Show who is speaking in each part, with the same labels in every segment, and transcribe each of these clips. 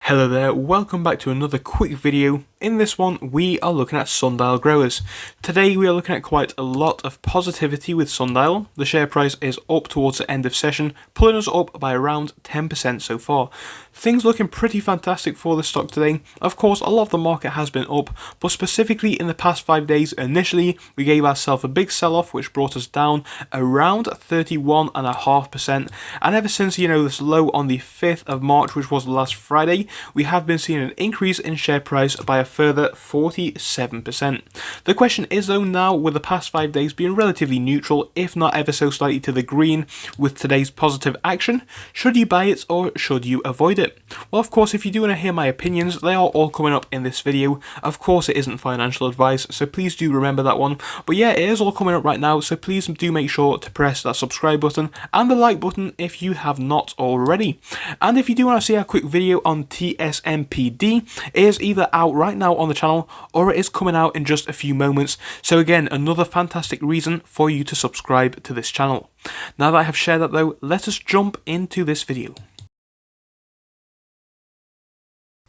Speaker 1: Hello there, welcome back to another quick video. In this one, we are looking at Sndl growers. Today we are looking at quite a lot of positivity with Sndl. The share price is up towards the end of session, pulling us up by around 10% so far. Things looking pretty fantastic for the stock today. Of course, a lot of the market has been up, but specifically in the past 5 days, initially we gave ourselves a big sell-off which brought us down around 31.5%, and ever since, this low on the 5th of March, which was last Friday, we have been seeing an increase in share price by a further 47%. The question is though now, with the past 5 days being relatively neutral, if not ever so slightly to the green with today's positive action, should you buy it or should you avoid it? Well, of course, if you do want to hear my opinions, they are all coming up in this video. Of course, it isn't financial advice, so please do remember that one. But yeah, it is all coming up right now, so please do make sure to press that subscribe button and the like button if you have not already. And if you do want to see a quick video on TSMPD, it is either out right now on the channel or it is coming out in just a few moments. So again, another fantastic reason for you to subscribe to this channel. Now that I have shared that though, let us jump into this video.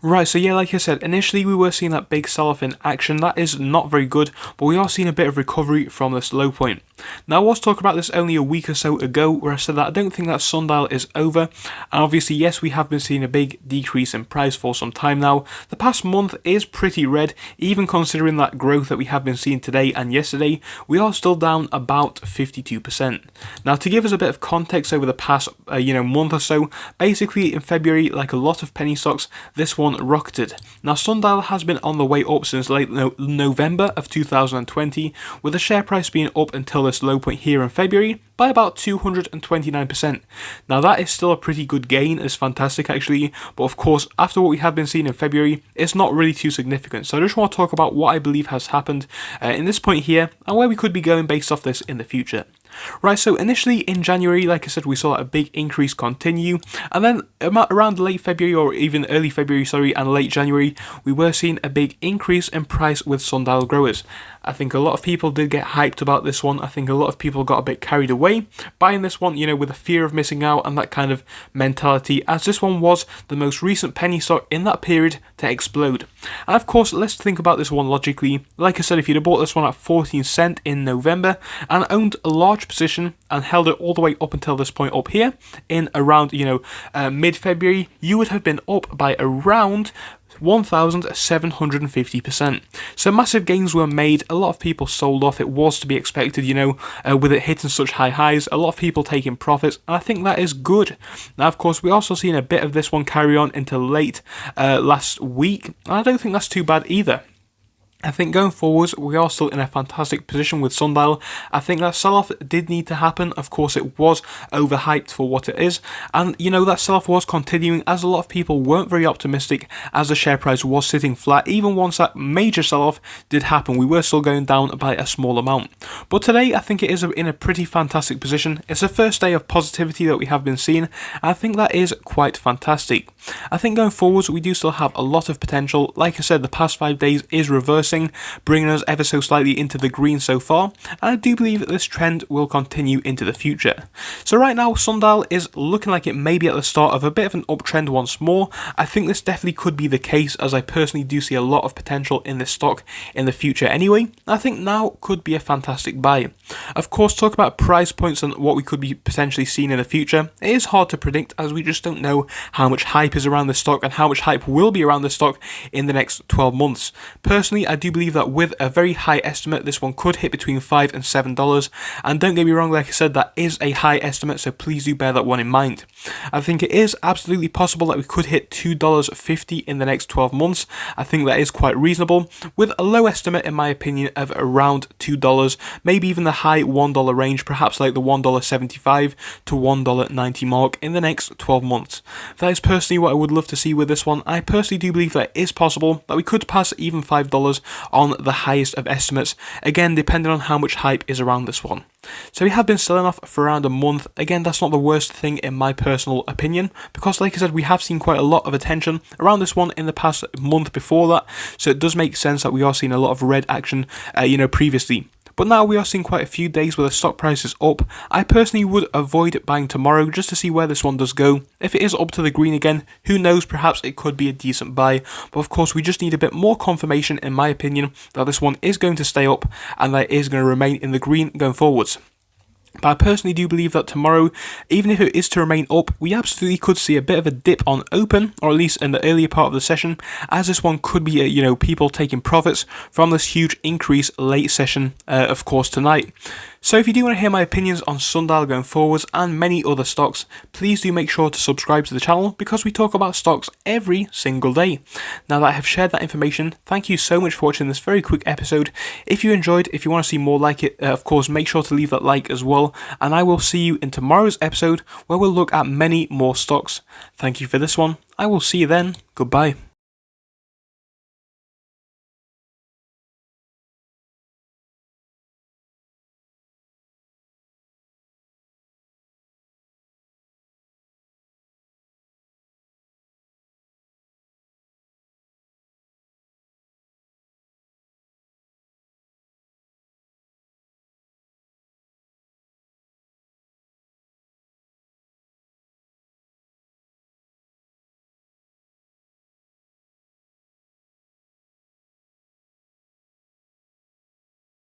Speaker 1: Right, so yeah, like I said, initially we were seeing that big sell-off in action. That is not very good, but we are seeing a bit of recovery from this low point. Now, I was talking about this only a week or so ago, where I said that I don't think that Sndl is over, and obviously, yes, we have been seeing a big decrease in price for some time now. The past month is pretty red, even considering that growth that we have been seeing today and yesterday, we are still down about 52%. Now, to give us a bit of context over the past, month or so, basically in February, like a lot of penny stocks, this one rocketed. Now, Sndl has been on the way up since late November of 2020, with the share price being up until this low point here in February by about 229%. Now, that is still a pretty good gain. It's fantastic actually, but of course, after what we have been seeing in February, it's not really too significant. So I just want to talk about what I believe has happened in this point here and where we could be going based off this in the future. Right, so initially in January, like I said, we saw a big increase continue, and then around late February, or even early February, and late January, we were seeing a big increase in price with Sndl growers. I think a lot of people did get hyped about this one. I think a lot of people got a bit carried away buying this one, with a fear of missing out and that kind of mentality, as this one was the most recent penny stock in that period to explode. And of course, let's think about this one logically. Like I said, if you'd have bought this one at 14 cents in November and owned a large position and held it all the way up until this point up here in around, mid-February, you would have been up by around 1,750%. So massive gains were made. A lot of people sold off. It was to be expected, with it hitting such high highs. A lot of people taking profits, and I think that is good. Now, of course, we also seen a bit of this one carry on into late last week, and I don't think that's too bad either. I think going forwards, we are still in a fantastic position with Sndl. I think that sell-off did need to happen. Of course, it was overhyped for what it is. And, that sell-off was continuing as a lot of people weren't very optimistic as the share price was sitting flat. Even once that major sell-off did happen, we were still going down by a small amount. But today, I think it is in a pretty fantastic position. It's the first day of positivity that we have been seeing. And I think that is quite fantastic. I think going forwards, we do still have a lot of potential. Like I said, the past 5 days is reversing, bringing us ever so slightly into the green so far, and I do believe that this trend will continue into the future. So right now, Sndl is looking like it may be at the start of a bit of an uptrend once more. I think this definitely could be the case, as I personally do see a lot of potential in this stock in the future anyway. I think now could be a fantastic buy. Of course, talk about price points and what we could be potentially seeing in the future. It is hard to predict, as we just don't know how much hype is around the stock and how much hype will be around the stock in the next 12 months. Personally, I do believe that with a very high estimate, this one could hit between $5 and $7. And don't get me wrong, like I said, that is a high estimate, so please do bear that one in mind. I think it is absolutely possible that we could hit $2.50 in the next 12 months. I think that is quite reasonable, with a low estimate, in my opinion, of around $2, maybe even the high $1 range, perhaps like the $1.75 to $1.90 mark in the next 12 months. That is personally what I would love to see with this one. I personally do believe that it is possible that we could pass even $5 on the highest of estimates, again depending on how much hype is around this one. So we have been selling off for around a month. Again, that's not the worst thing in my personal opinion, because like I said, we have seen quite a lot of attention around this one in the past month before that, so it does make sense that we are seeing a lot of red action previously. but now we are seeing quite a few days where the stock price is up. I personally would avoid buying tomorrow just to see where this one does go. If it is up to the green again, who knows, perhaps it could be a decent buy, but of course we just need a bit more confirmation, in my opinion, that this one is going to stay up and that it is going to remain in the green going forwards. But I personally do believe that tomorrow, even if it is to remain up, we absolutely could see a bit of a dip on open, or at least in the earlier part of the session, as this one could be, people taking profits from this huge increase late session, of course, tonight. So if you do want to hear my opinions on Sndl going forwards and many other stocks, please do make sure to subscribe to the channel because we talk about stocks every single day. Now that I have shared that information, thank you so much for watching this very quick episode. If you enjoyed, if you want to see more like it, of course, make sure to leave that like as well. And I will see you in tomorrow's episode where we'll look at many more stocks. Thank you for this one. I will see you then. Goodbye.